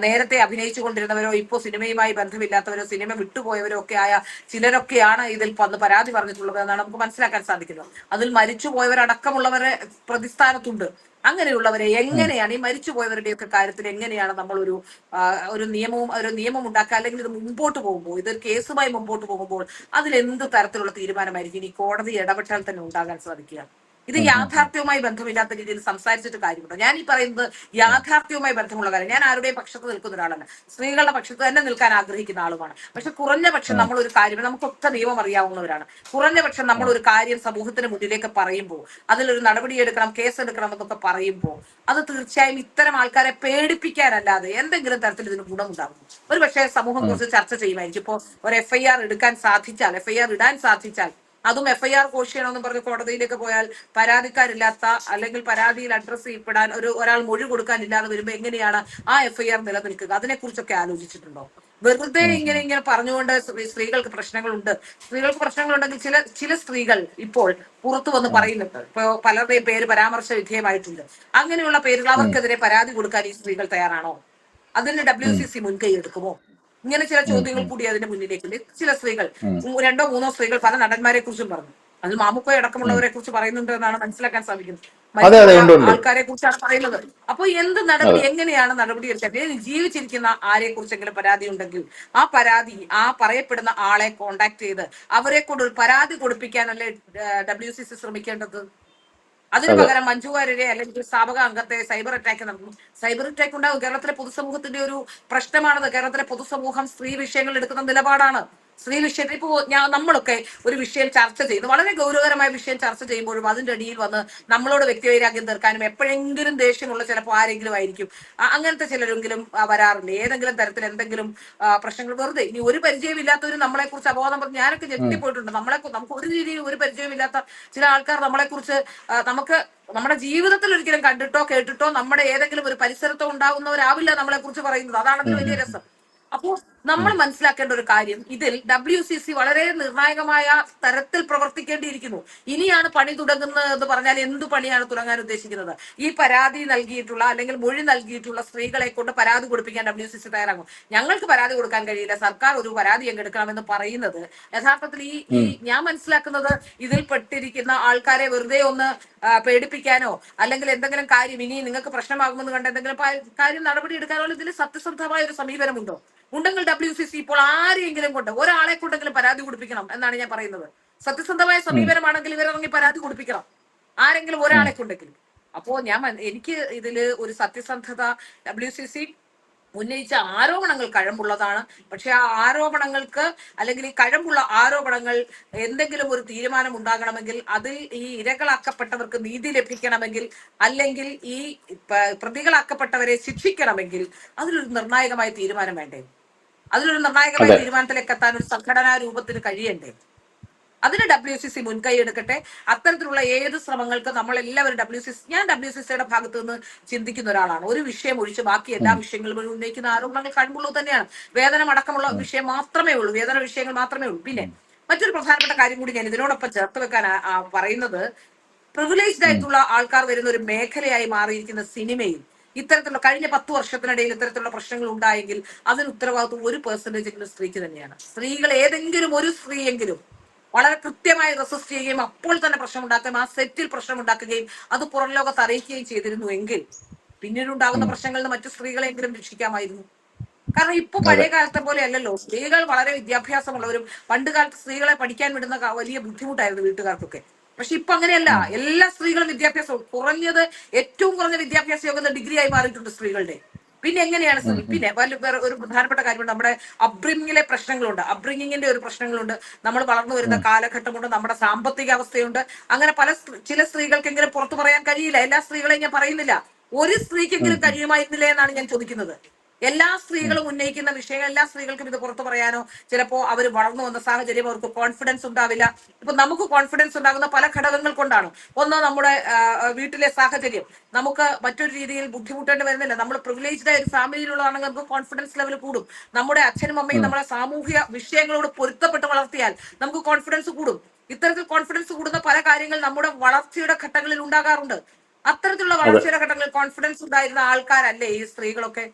നേരത്തെ അഭിനയിച്ചു കൊണ്ടിരുന്നവരോ ഇപ്പോൾ സിനിമയുമായി ബന്ധമില്ലാത്തവരോ സിനിമ വിട്ടുപോയവരോ ഒക്കെ ആയ ചിലരൊക്കെയാണ് ഇതിൽ വന്ന് പരാതി പറഞ്ഞിട്ടുള്ളത് എന്നാണ് നമുക്ക് മനസ്സിലാക്കാൻ സാധിക്കുന്നത്. അതിൽ മരിച്ചുപോയവരടക്കമുള്ളവരെ പ്രതിസ്ഥാനത്തുണ്ട്. അങ്ങനെയുള്ളവരെ എങ്ങനെയാണ് ഈ മരിച്ചുപോയവരുടെയൊക്കെ കാര്യത്തിൽ എങ്ങനെയാണ് നമ്മൾ ഒരു നിയമം ഉണ്ടാക്കുക, അല്ലെങ്കിൽ ഇത് മുമ്പോട്ട് പോകുമ്പോൾ ഇതൊരു കേസുമായി മുമ്പോട്ട് പോകുമ്പോൾ അതിൽ എന്ത് തരത്തിലുള്ള തീരുമാനമായിരിക്കും ഇനി കോടതി ഇടപെട്ടാൽ തന്നെ ഉണ്ടാകാൻ സാധിക്കുക? ഇത് യാഥാർത്ഥ്യവുമായി ബന്ധമില്ലാത്ത രീതിയിൽ സംസാരിച്ചിട്ട് കാര്യമുണ്ടോ? ഞാൻ ഈ പറയുന്നത് യാഥാർത്ഥ്യവുമായി ബന്ധമുള്ള കാര്യം. ഞാൻ ആരുടെയും പക്ഷത്ത് നിൽക്കുന്ന ഒരാളല്ല, സ്ത്രീകളുടെ പക്ഷത്ത് തന്നെ നിൽക്കാൻ ആഗ്രഹിക്കുന്ന ആളുമാണ്. പക്ഷെ കുറഞ്ഞ പക്ഷം നമ്മൾ ഒരു കാര്യം, നമുക്കൊക്കെ നിയമം അറിയാവുന്നവരാണ്, കുറഞ്ഞ പക്ഷം നമ്മൾ ഒരു കാര്യം സമൂഹത്തിന് മുന്നിലേക്ക് പറയുമ്പോൾ അതിലൊരു നടപടിയെടുക്കണം, കേസെടുക്കണം എന്നൊക്കെ പറയുമ്പോൾ അത് തീർച്ചയായും ഇത്തരം ആൾക്കാരെ പേടിപ്പിക്കാനല്ലാതെ എന്തെങ്കിലും തരത്തിൽ ഇതിന് ഗുണമുണ്ടാകും. ഒരു പക്ഷേ സമൂഹം കുറിച്ച് ചർച്ച ചെയ്യുമായിരിക്കും. ഇപ്പോൾ ഒരു FIR എടുക്കാൻ സാധിച്ചാൽ, FIR ഇടാൻ സാധിച്ചാൽ, അതും FIR കോഷിയണമെന്ന് പറഞ്ഞ് കോടതിയിലേക്ക് പോയാൽ പരാതിക്കാരില്ലാത്ത അല്ലെങ്കിൽ പരാതിയിൽ അഡ്രസ് ചെയ്യപ്പെടാൻ ഒരാൾ മൊഴി കൊടുക്കാനില്ലാതെ വരുമ്പോൾ എങ്ങനെയാണ് ആ FIR നിലനിൽക്കുക? അതിനെക്കുറിച്ചൊക്കെ ആലോചിച്ചിട്ടുണ്ടോ? വെറുതെ ഇങ്ങനെ പറഞ്ഞുകൊണ്ട് സ്ത്രീകൾക്ക് പ്രശ്നങ്ങളുണ്ട്, സ്ത്രീകൾക്ക് പ്രശ്നങ്ങളുണ്ടെങ്കിൽ ചില സ്ത്രീകൾ ഇപ്പോൾ പുറത്തു വന്ന് പറയുന്നുണ്ട്. ഇപ്പൊ പലരുടെയും പേര് പരാമർശ വിധേയമായിട്ടുണ്ട്. അങ്ങനെയുള്ള പേരുകൾ അവർക്കെതിരെ പരാതി കൊടുക്കാൻ ഈ സ്ത്രീകൾ തയ്യാറാണോ? അതിന് WCC മുൻകൈ എടുക്കുമോ? ഇങ്ങനെ ചില ഉം, ചോദ്യങ്ങൾ ഉം, കൂടി അതിന്റെ മുന്നിലേക്കുണ്ട്. ചില സ്ത്രീകൾ, ഉം, രണ്ടോ മൂന്നോ സ്ത്രീകൾ പല നടന്മാരെ കുറിച്ചും പറഞ്ഞു. അതിൽ മാമുക്കോയ ഉം. അടക്കമുള്ളവരെ കുറിച്ച് പറയുന്നുണ്ട് എന്നാണ് മനസ്സിലാക്കാൻ സാധിക്കുന്നത്. അതെ അതെ, മരിച്ചുപോയ ഉണ്ട് ഉണ്ട്. ആൾക്കാരെ കുറിച്ചാണ് പറയുന്നത്. അപ്പൊ എന്ത് നടപടി, അതെ. എങ്ങനെയാണ് നടപടി എടുക്കേണ്ടത്? ജീവിച്ചിരിക്കുന്ന ആരെ കുറിച്ചെങ്കിലും പരാതി ഉണ്ടെങ്കിൽ ആ പരാതി ആ പറയപ്പെടുന്ന ആളെ കോണ്ടാക്ട് ചെയ്ത് അവരെ കൊണ്ട് ഒരു പരാതി കൊടുപ്പിക്കാനല്ലേ WCC ശ്രമിക്കേണ്ടത്? അതിനു അതെ. പകരം മഞ്ജു വാര്യരെ അല്ലെങ്കിൽ സ്ഥാപക അംഗത്തെ സൈബർ അറ്റാക്ക് നടന്നു. സൈബർ അറ്റാക്ക് ഉണ്ടാകും. കേരളത്തിലെ പൊതുസമൂഹത്തിന്റെ ഒരു പ്രശ്നമാണത്. കേരളത്തിലെ പൊതുസമൂഹം സ്ത്രീ വിഷയങ്ങൾ എടുക്കുന്ന നിലപാടാണ്. സ്ത്രീ വിഷയത്തിൽ ഇപ്പോ നമ്മളൊക്കെ ഒരു വിഷയം ചർച്ച ചെയ്യുന്നു, വളരെ ഗൗരവകരമായ വിഷയം ചർച്ച ചെയ്യുമ്പോഴും അതിന്റെ അടിയിൽ വന്ന് നമ്മളോട് വ്യക്തിവൈരാഗ്യം തീർക്കാനും എപ്പോഴെങ്കിലും ദേഷ്യമുള്ള ചിലപ്പോൾ ആരെങ്കിലും ആയിരിക്കും. അങ്ങനത്തെ ചിലരെങ്കിലും വരാറില്ല. ഏതെങ്കിലും തരത്തിൽ എന്തെങ്കിലും പ്രശ്നങ്ങൾ വെറുതെ ഇനി ഒരു പരിചയമില്ലാത്തവർ നമ്മളെ കുറിച്ച് അപവാദം പറഞ്ഞ് ഞാനൊക്കെ ഉം, ഞെട്ടിപ്പോയിട്ടുണ്ട്. നമുക്ക് ഒരു രീതിയിൽ ഒരു പരിചയമില്ലാത്ത ചില ആൾക്കാർ നമ്മളെ കുറിച്ച് നമുക്ക് നമ്മുടെ ജീവിതത്തിൽ ഒരിക്കലും കണ്ടിട്ടോ കേട്ടിട്ടോ നമ്മുടെ ഏതെങ്കിലും ഒരു പരിസരത്തോ ഉണ്ടാവുന്നവരാവില്ല നമ്മളെ കുറിച്ച് പറയുന്നത്. അതാണ് അതിൽ ഉം, വലിയ ഉം, രസം. അപ്പോൾ നമ്മൾ ഉം, മനസ്സിലാക്കേണ്ട ഒരു കാര്യം, ഇതിൽ WCC വളരെ നിർണായകമായ തരത്തിൽ പ്രവർത്തിക്കേണ്ടിയിരിക്കുന്നു. ഇനിയാണ് പണി തുടങ്ങുന്നത് എന്ന് പറഞ്ഞാൽ എന്ത് പണിയാണ് തുടങ്ങാൻ ഉദ്ദേശിക്കുന്നത്? ഈ പരാതി നൽകിയിട്ടുള്ള അല്ലെങ്കിൽ മൊഴി നൽകിയിട്ടുള്ള സ്ത്രീകളെ കൊണ്ട് പരാതി കൊടുപ്പിക്കാൻ WCC തയ്യാറാകും. ഞങ്ങൾക്ക് പരാതി കൊടുക്കാൻ കഴിയില്ല, സർക്കാർ ഒരു പരാതി എടുക്കണമെന്ന് പറയുന്നത് യഥാർത്ഥത്തിൽ ഈ ഉം, ഞാൻ മനസ്സിലാക്കുന്നത് ഇതിൽ പെട്ടിരിക്കുന്ന ആൾക്കാരെ വെറുതെ ഒന്ന് പേടിപ്പിക്കാനോ അല്ലെങ്കിൽ എന്തെങ്കിലും കാര്യം ഇനി നിങ്ങൾക്ക് പ്രശ്നമാകുമെന്ന് കണ്ട് എന്തെങ്കിലും കാര്യം നടപടി എടുക്കാനോ ഇതിൽ സത്യസന്ധമായ ഒരു സമീപനമുണ്ടോ? ഉണ്ടെങ്കിൽ WCC ഇപ്പോൾ ആരെയെങ്കിലും കൊണ്ട് ഒരാളെ കൊണ്ടെങ്കിലും പരാതി കൊടുപ്പിക്കണം എന്നാണ് ഞാൻ പറയുന്നത്. സത്യസന്ധമായ ഉം, സമീപനമാണെങ്കിൽ ഇവരിറങ്ങി പരാതി കൊടുപ്പിക്കണം, ആരെങ്കിലും ഉം. ഒരാളെ കൊണ്ടെങ്കിലും. അപ്പോ എനിക്ക് ഇതില് ഒരു സത്യസന്ധത, WCC ഉന്നയിച്ച ആരോപണങ്ങൾ കഴമ്പുള്ളതാണ്. പക്ഷെ ആ ആരോപണങ്ങൾക്ക് അല്ലെങ്കിൽ ഈ കഴമ്പുള്ള ആരോപണങ്ങൾ എന്തെങ്കിലും ഒരു തീരുമാനം ഉണ്ടാകണമെങ്കിൽ അതിൽ ഈ ഇരകളാക്കപ്പെട്ടവർക്ക് നീതി ലഭിക്കണമെങ്കിൽ അല്ലെങ്കിൽ ഈ പ്രതികളാക്കപ്പെട്ടവരെ ശിക്ഷിക്കണമെങ്കിൽ അതിലൊരു നിർണായകമായ തീരുമാനം വേണ്ടേ? അതിലൊരു നിർണായകമായ അതെ. തീരുമാനത്തിലേക്ക് എത്താൻ ഒരു സംഘടനാ രൂപത്തിന് കഴിയണ്ടേ? അതിന് WCC മുൻകൈ എടുക്കട്ടെ. അത്തരത്തിലുള്ള ഏത് ശ്രമങ്ങൾക്ക് നമ്മൾ എല്ലാവരും ഞാൻ WCCയുടെ ഭാഗത്ത് നിന്ന് ചിന്തിക്കുന്ന ഒരാളാണ്. ഒരു വിഷയം ഒഴിച്ച് ബാക്കി എല്ലാ ഉം, വിഷയങ്ങളും ഉന്നയിക്കുന്ന ആരോപണങ്ങൾ കൺമുള്ളത് തന്നെയാണ്. വേതനം അടക്കമുള്ള ഉം, വിഷയം മാത്രമേ ഉള്ളൂ, വേതന വിഷയങ്ങൾ മാത്രമേ ഉള്ളൂ. പിന്നെ ഉം, മറ്റൊരു പ്രധാനപ്പെട്ട കാര്യം കൂടി ഞാൻ ഇതിനോടൊപ്പം ചേർത്ത് വെക്കാൻ പറയുന്നത്, പ്രിവിലേജ്ഡ് ഉം, ആയിട്ടുള്ള ആൾക്കാർ വരുന്ന ഒരു മേഖലയായി മാറിയിരിക്കുന്ന സിനിമയിൽ ഇത്തരത്തിലുള്ള കഴിഞ്ഞ 10 വർഷത്തിനിടയിൽ ഇത്തരത്തിലുള്ള പ്രശ്നങ്ങൾ ഉണ്ടായെങ്കിൽ അതിന് ഉത്തരവാദിത്വം 1% സ്ത്രീക്ക് തന്നെയാണ്. സ്ത്രീകൾ ഏതെങ്കിലും ഒരു സ്ത്രീയെങ്കിലും വളരെ കൃത്യമായി റെസിസ്റ്റ് ചെയ്യുകയും അപ്പോൾ തന്നെ പ്രശ്നം ഉണ്ടാക്കുകയും ആ സെറ്റിൽ പ്രശ്നം ഉണ്ടാക്കുകയും അത് പുറം ലോകത്ത് അറിയിക്കുകയും ചെയ്തിരുന്നു എങ്കിൽ പിന്നീട് ഉണ്ടാകുന്ന ഉം. പ്രശ്നങ്ങളിൽ നിന്ന് മറ്റു സ്ത്രീകളെങ്കിലും രക്ഷിക്കാമായിരുന്നു. കാരണം ഇപ്പൊ അതെ. പഴയ കാലത്തെ പോലെ അല്ലല്ലോ. സ്ത്രീകൾ വളരെ വിദ്യാഭ്യാസമുള്ളവരും, പണ്ട് കാലത്ത് സ്ത്രീകളെ പഠിക്കാൻ വിടുന്ന വലിയ ബുദ്ധിമുട്ടായിരുന്നു വീട്ടുകാർക്കൊക്കെ. പക്ഷെ ഇപ്പൊ അങ്ങനെയല്ല. ഉം, എല്ലാ സ്ത്രീകളും വിദ്യാഭ്യാസവും കുറഞ്ഞത് ഏറ്റവും കുറഞ്ഞ വിദ്യാഭ്യാസ യോഗ്യത ഡിഗ്രി ആയി മാറിയിട്ടുണ്ട് സ്ത്രീകളുടെ. പിന്നെ എങ്ങനെയാണ് ഉം, ഉം, പിന്നെ വേറെ ഒരു പ്രധാനപ്പെട്ട കാര്യമുണ്ട്, നമ്മുടെ അപ്ബ്രിങ്ങിങ്ങിലെ പ്രശ്നങ്ങളുണ്ട്, അപ്ബ്രിങ്ങിങ്ങിന്റെ ഒരു പ്രശ്നങ്ങളുണ്ട്. നമ്മൾ വളർന്നു വരുന്ന ഉം, കാലഘട്ടമുണ്ട്, നമ്മുടെ സാമ്പത്തിക അവസ്ഥയുണ്ട്. അങ്ങനെ ചില സ്ത്രീകൾക്കെങ്കിലും പുറത്തു പറയാൻ കഴിയില്ല. എല്ലാ സ്ത്രീകളെയും ഞാൻ പറയുന്നില്ല. ഒരു ഉം, സ്ത്രീക്കെങ്കിലും ഉം, കഴിയുമായിരുന്നില്ല എന്നാണ് ഞാൻ ചോദിക്കുന്നത്. എല്ലാ ഉം, സ്ത്രീകളും ഉന്നയിക്കുന്ന വിഷയങ്ങൾ എല്ലാ സ്ത്രീകൾക്കും ഇത് പുറത്തു പറയാനോ ചിലപ്പോ അവർ വളർന്നു വന്ന സാഹചര്യം അവർക്ക് കോൺഫിഡൻസ് ഉണ്ടാവില്ല. ഇപ്പൊ നമുക്ക് കോൺഫിഡൻസ് ഉണ്ടാകുന്ന പല ഘടകങ്ങൾ കൊണ്ടാണ്. ഒന്ന്, നമ്മുടെ വീട്ടിലെ സാഹചര്യം. നമുക്ക് മറ്റൊരു രീതിയിൽ ബുദ്ധിമുട്ടേണ്ടി വരുന്നില്ല. നമ്മൾ പ്രിവിലേജ്ഡ് ആയ ഒരു ഫാമിലിയിലുള്ളതാണെങ്കിൽ നമുക്ക് കോൺഫിഡൻസ് ലെവൽ കൂടും. നമ്മുടെ അച്ഛനും അമ്മയും ഉം. നമ്മളെ സാമൂഹ്യ വിഷയങ്ങളോട് പൊരുത്തപ്പെട്ട് വളർത്തിയാൽ നമുക്ക് കോൺഫിഡൻസ് കൂടും. ഇത്തരത്തിൽ കോൺഫിഡൻസ് കൂടുന്ന പല കാര്യങ്ങൾ നമ്മുടെ വളർച്ചയുടെ ഘട്ടങ്ങളിൽ ഉണ്ടാകാറുണ്ട്. അത്തരത്തിലുള്ള അതെ. വളർച്ചയുടെ ഘട്ടങ്ങളിൽ കോൺഫിഡൻസ് ഉണ്ടായിരുന്ന ആൾക്കാരല്ലേ ഈ സ്ത്രീകളൊക്കെ?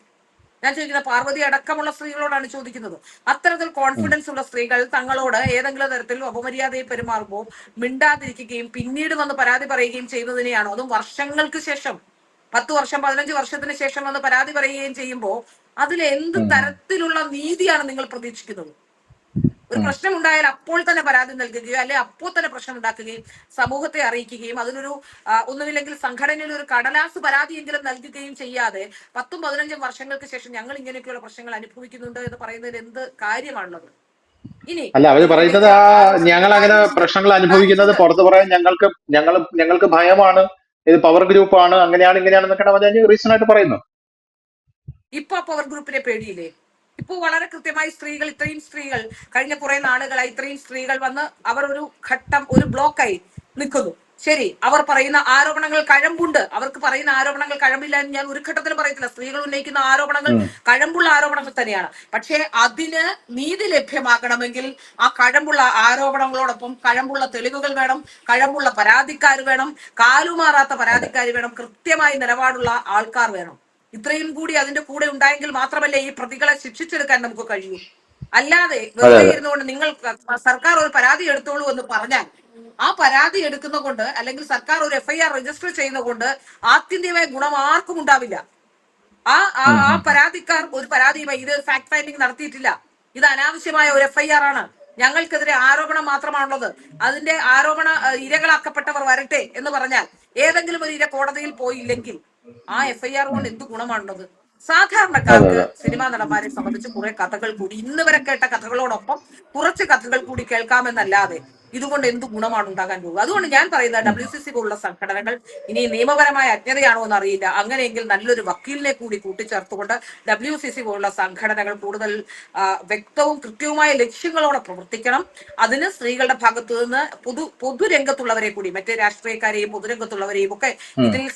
ഞാൻ ചോദിക്കുന്ന പാർവതി അടക്കമുള്ള സ്ത്രീകളോടാണ് ചോദിക്കുന്നത്. അത്തരത്തിൽ ഉം, കോൺഫിഡൻസ് ഉള്ള സ്ത്രീകൾ തങ്ങളോട് ഏതെങ്കിലും തരത്തിൽ അപമര്യാദയിൽ പെരുമാറുമ്പോൾ മിണ്ടാതിരിക്കുകയും പിന്നീട് വന്ന് പരാതി പറയുകയും ചെയ്യുന്നതിനെയാണോ, അതും വർഷങ്ങൾക്ക് ശേഷം, 10 വർഷം 15 വർഷത്തിന് ശേഷം വന്ന് പരാതി പറയുകയും ചെയ്യുമ്പോൾ അതിൽ എന്ത് ഉം, തരത്തിലുള്ള നീതിയാണ് നിങ്ങൾ പ്രതീക്ഷിക്കുന്നത്? ഒരു ഉം. പ്രശ്നം ഉണ്ടായാൽ അപ്പോൾ തന്നെ പരാതി നൽകുകയോ അല്ലെ അപ്പോൾ തന്നെ പ്രശ്നം ഉണ്ടാക്കുകയും സമൂഹത്തെ അറിയിക്കുകയും അതിനൊരു ഒന്നുമില്ലെങ്കിൽ സംഘടനയിൽ ഒരു കടലാസ് പരാതിയെങ്കിലും നൽകുകയും ചെയ്യാതെ 10ഉം 15ഉം വർഷങ്ങൾക്ക് ശേഷം ഞങ്ങൾ ഇങ്ങനെയൊക്കെയുള്ള പ്രശ്നങ്ങൾ അനുഭവിക്കുന്നുണ്ട് എന്ന് പറയുന്നതിൽ എന്ത് കാര്യമാണുള്ളത്? ഇനി അല്ല, അവര് ഈ പറയുന്നത് ഉന്നയിച്ച ഞങ്ങൾ ആരോപണങ്ങൾ അങ്ങനെ കാര്യങ്ങളുണ്ട്. പ്രശ്നങ്ങൾ അനുഭവിക്കുന്നത് ഉദാഹരണത്തിന് പുറത്തു പറയാൻ ഞങ്ങൾക്ക് ഭയമാണ്, ഇത് പവർ ഗ്രൂപ്പാണ്, അങ്ങനെയാണ് ഇങ്ങനെയാണെന്നൊക്കെ അവർ റീസൺ ആയിട്ട് പറയുന്നു. ഇപ്പൊ പവർ ഗ്രൂപ്പിനെ പേടിയില്ലേ? ഇപ്പൊ വളരെ കൃത്യമായി ഇത്രയും സ്ത്രീകൾ കഴിഞ്ഞ കുറെ നാളുകളായി ഇത്രയും സ്ത്രീകൾ വന്ന് അവർ ഒരു ഘട്ടം ഒരു ബ്ലോക്കായി നിൽക്കുന്നു. ശരി, അവർ പറയുന്ന ആരോപണങ്ങൾ കഴമ്പുണ്ട്. അവർക്ക് പറയുന്ന ആരോപണങ്ങൾ കഴമ്പില്ല എന്ന് ഞാൻ ഒരു ഘട്ടത്തിലും പറയത്തില്ല. സ്ത്രീകൾ ഉന്നയിക്കുന്ന ആരോപണങ്ങൾ ഉം, കഴമ്പുള്ള ആരോപണങ്ങൾ തന്നെയാണ്. പക്ഷേ അതിന് നീതി ലഭ്യമാകണമെങ്കിൽ ആ കഴമ്പുള്ള ആരോപണങ്ങളോടൊപ്പം കഴമ്പുള്ള തെളിവുകൾ വേണം, കഴമ്പുള്ള പരാതിക്കാർ വേണം, കാലുമാറാത്ത പരാതിക്കാർ വേണം, കൃത്യമായി നിലപാടുള്ള ആൾക്കാർ വേണം. ഇത്രയും കൂടി അതിന്റെ കൂടെ ഉണ്ടായെങ്കിൽ മാത്രമല്ലേ ഈ പ്രതികളെ ശിക്ഷിച്ചെടുക്കാൻ നമുക്ക് കഴിയൂ. അല്ലാതെ അതെ വെറുതെ അതെ ഇരുന്നുകൊണ്ട് നിങ്ങൾ സർക്കാർ ഒരു പരാതി എടുത്തോളൂ എന്ന് പറഞ്ഞാൽ ആ പരാതി എടുക്കുന്ന കൊണ്ട് അല്ലെങ്കിൽ സർക്കാർ ഒരു FIR രജിസ്റ്റർ ചെയ്യുന്ന കൊണ്ട് ആത്യന്തികമായ ഗുണം ആർക്കും ഉണ്ടാവില്ല. ആ ആ ഉം ആ ഉം ഉം. പരാതിക്കാർ ഒരു പരാതിയുമായി ഇത് ഫാക്ട് ഫൈൻഡിങ് നടത്തിയിട്ടില്ല. ഇത് അനാവശ്യമായ ഒരു FIR ആണ്. ഞങ്ങൾക്കെതിരെ ആരോപണം മാത്രമാണുള്ളത്. അതിന്റെ ആരോപണ ഇരകളാക്കപ്പെട്ടവർ വരട്ടെ എന്ന് പറഞ്ഞാൽ ഏതെങ്കിലും ഒരു ഇര കോടതിയിൽ പോയില്ലെങ്കിൽ ആ FIR കൊണ്ട് എന്ത് ഗുണമാണുള്ളത്? അതെ സാധാരണക്കാർക്ക് അതെ സിനിമാ നടന്മാരെ സംബന്ധിച്ച് കുറെ കഥകൾ കൂടി ഇന്ന് വരെ കേട്ട കഥകളോടൊപ്പം കുറച്ച് കഥകൾ കൂടി കേൾക്കാമെന്നല്ലാതെ ഇതുകൊണ്ട് എന്ത് ഗുണമാണ് ഉണ്ടാകാൻ പോകുക? അതുകൊണ്ട് ഞാൻ പറയുന്നത് ഉം. WCC പോലുള്ള സംഘടനകൾ ഇനി നിയമപരമായ അജ്ഞതയാണോ എന്ന് അറിയില്ല, അങ്ങനെയെങ്കിൽ നല്ലൊരു വക്കീലിനെ കൂടി കൂട്ടിച്ചേർത്തുകൊണ്ട് WCC പോലുള്ള സംഘടനകൾ കൂടുതൽ വ്യക്തവും കൃത്യവുമായ ലക്ഷ്യങ്ങളോടെ പ്രവർത്തിക്കണം. അതിന് സ്ത്രീകളുടെ ഭാഗത്തു നിന്ന് പൊതുരംഗത്തുള്ളവരെ കൂടി, മറ്റേ രാഷ്ട്രീയക്കാരെയും പൊതുരംഗത്തുള്ളവരെയും ഒക്കെ ഉം. ഇതിൽ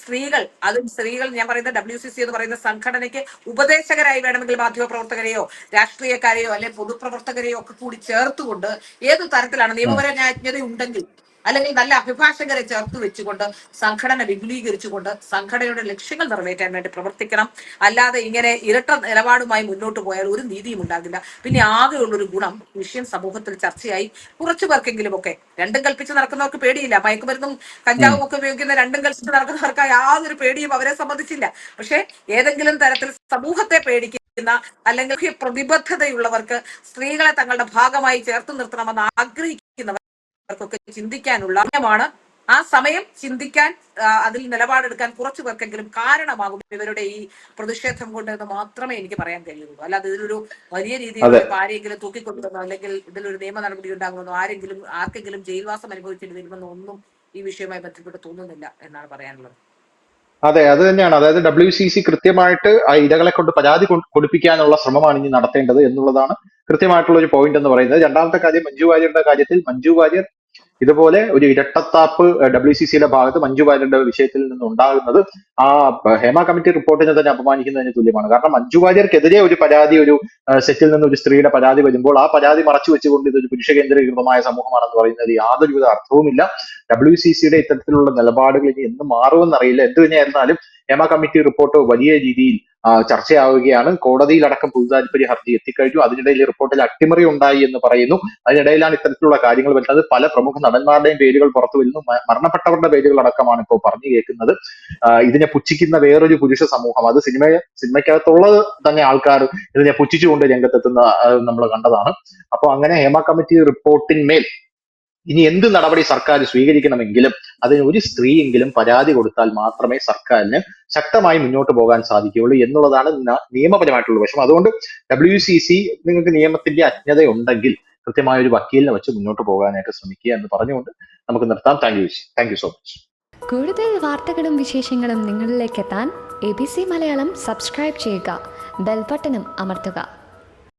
സ്ത്രീകൾ ഞാൻ പറയുന്ന WCC എന്ന് പറയുന്ന സംഘടനയ്ക്ക് ഉപദേശകരായി വേണമെങ്കിൽ മാധ്യമപ്രവർത്തകരെയോ രാഷ്ട്രീയക്കാരെയോ അല്ലെ പൊതുപ്രവർത്തകരെയോ ഒക്കെ കൂടി ചേർത്തുകൊണ്ട് ഏത് തരത്തിലാണ് ഉം. നിയമപരമായ അജ്ഞത ഉണ്ടെങ്കിൽ അല്ലെങ്കിൽ നല്ല അഭിഭാഷകരെ ചേർത്ത് വെച്ചുകൊണ്ട് സംഘടന വിപുലീകരിച്ചുകൊണ്ട് സംഘടനയുടെ ലക്ഷ്യങ്ങൾ നിറവേറ്റാൻ വേണ്ടി പ്രവർത്തിക്കണം. അല്ലാതെ ഇങ്ങനെ ഇരട്ട നിലപാടുമായി മുന്നോട്ട് പോയാൽ ഒരു നീതിയും ഉണ്ടാകില്ല. പിന്നെ ആകെയുള്ളൊരു ഗുണം വിഷയം സമൂഹത്തിൽ ചർച്ചയായി കുറച്ചു പേർക്കെങ്കിലും ഒക്കെ, രണ്ടും കൽപ്പിച്ച് നടക്കുന്നവർക്ക് പേടിയില്ല. മയക്കുമരുന്നും ഉം. കഞ്ചാവും ഒക്കെ ഉപയോഗിക്കുന്ന രണ്ടും കൽപ്പിച്ച് നടക്കുന്നവർക്ക് യാതൊരു പേടിയും അവരെ സംബന്ധിച്ചില്ല. പക്ഷെ ഏതെങ്കിലും തരത്തിൽ സമൂഹത്തെ പേടിക്കുന്ന അല്ലെങ്കിൽ പ്രതിബദ്ധതയുള്ളവർക്ക് സ്ത്രീകളെ തങ്ങളുടെ ഭാഗമായി ചേർത്ത് നിർത്തണമെന്ന് ആഗ്രഹിക്കുന്നവർ ർക്കൊക്കെ ചിന്തിക്കാനുള്ള സമയമാണ്. ആ സമയം ചിന്തിക്കാൻ അതിൽ നിലപാടെടുക്കാൻ കുറച്ചു പേർക്കെങ്കിലും കാരണമാകും ഇവരുടെ ഈ പ്രതിഷേധം കൊണ്ട് എന്ന് മാത്രമേ എനിക്ക് പറയാൻ കഴിയുള്ളൂ. അല്ലാതെ ഇതിലൊരു വലിയ രീതിയിലുള്ള അതെ ഇപ്പൊ ആരെങ്കിലും തൂക്കിക്കൊണ്ടുവന്നോ അല്ലെങ്കിൽ ഇതിലൊരു നിയമ നടപടി ഉണ്ടാകുമെന്നോ ആർക്കെങ്കിലും ജയിൽവാസം അനുഭവിക്കേണ്ടി വരുമെന്നോ ഒന്നും ഈ വിഷയവുമായി ബന്ധപ്പെട്ട് തോന്നുന്നില്ല എന്നാണ് പറയാനുള്ളത്. അതെ അത് തന്നെയാണ്. അതായത് WCC കൃത്യമായിട്ട് ആ ഇരകളെ കൊണ്ട് പരാതി കൊടുപ്പിക്കാനുള്ള ശ്രമമാണ് ഇനി നടത്തേണ്ടത് എന്നുള്ളതാണ് കൃത്യമായിട്ടുള്ള ഒരു പോയിന്റ് എന്ന് പറയുന്നത്. രണ്ടാമത്തെ കാര്യം, മഞ്ജു വാര്യരുടെ കാര്യത്തിൽ മഞ്ജു വാര്യർ ഇതുപോലെ ഒരു ഇരട്ടത്താപ്പ് WCCയുടെ ഭാഗത്ത് മഞ്ജു വാര്യരുടെ വിഷയത്തിൽ നിന്ന് ഉണ്ടാകുന്നത് ആ ഹേമ കമ്മിറ്റി റിപ്പോർട്ടിനെ തന്നെ അപമാനിക്കുന്നതിന് തുല്യമാണ്. കാരണം മഞ്ജു വാര്യർക്കെതിരെ ഒരു പരാതി, ഒരു സെറ്റിൽ നിന്ന് ഒരു സ്ത്രീയുടെ പരാതി വരുമ്പോൾ ആ പരാതി മറച്ചു വെച്ചുകൊണ്ട് ഇതൊരു പുരുഷ കേന്ദ്രീകൃതമായ സമൂഹമാണെന്ന് പറയുന്നത് യാതൊരുവിധ അർത്ഥവുമില്ല. WCCയുടെ ഇത്തരത്തിലുള്ള നിലപാടുകൾ ഇനി എന്ന് മാറുമെന്നറിയില്ല. എന്ത് തന്നെയായിരുന്നാലും ഹേമ കമ്മിറ്റി റിപ്പോർട്ട് വലിയ രീതിയിൽ ചർച്ചയാവുകയാണ്. കോടതിയിലടക്കം പൊതുതാൽപര്യ ഹർജി എത്തിക്കഴിഞ്ഞു. അതിനിടയിൽ റിപ്പോർട്ടിൽ അട്ടിമറി ഉണ്ടായി എന്ന് പറയുന്നു. അതിനിടയിലാണ് ഇത്തരത്തിലുള്ള കാര്യങ്ങൾ വരുന്നത്. പല പ്രമുഖ നടന്മാരുടെയും പേരുകൾ പുറത്തു വരുന്നു. മരണപ്പെട്ടവരുടെ പേരുകൾ അടക്കമാണ് ഇപ്പോൾ പറഞ്ഞു കേൾക്കുന്നത്. ഇതിനെ പുച്ഛിക്കുന്ന വേറൊരു പുരുഷ സമൂഹം, അത് സിനിമയ്ക്കകത്തുള്ളത് തന്നെ ആൾക്കാർ ഇതിനെ പുച്ഛിച്ചുകൊണ്ട് രംഗത്തെത്തുന്ന നമ്മൾ കണ്ടതാണ്. അപ്പൊ അങ്ങനെ ഹേമ കമ്മിറ്റി റിപ്പോർട്ടിന്മേൽ ഇനി എന്ത് നടപടി സർക്കാർ സ്വീകരിക്കണമെങ്കിലും അതിന് ഒരു സ്ത്രീയെങ്കിലും പരാതി കൊടുത്താൽ മാത്രമേ സർക്കാരിന് ശക്തമായി മുന്നോട്ട് പോകാൻ സാധിക്കുകയുള്ളൂ എന്നുള്ളതാണ് നിയമപരമായിട്ടുള്ള വശം. അതുകൊണ്ട് WCC നിങ്ങൾക്ക് നിയമത്തിന്റെ അജ്ഞത ഉണ്ടെങ്കിൽ കൃത്യമായ ഒരു വക്കീലിനെ വെച്ച് മുന്നോട്ട് പോകാനായിട്ട് ശ്രമിക്കുക എന്ന് പറഞ്ഞുകൊണ്ട് നമുക്ക് നിർത്താം. Thank you so much. കൂടുതൽ വാർത്തകളും വിശേഷങ്ങളും നിങ്ങളിലേക്ക് എത്താൻ ABC മലയാളം സബ്സ്ക്രൈബ് ചെയ്യുക, ബെൽബട്ടനും അമർത്തുക.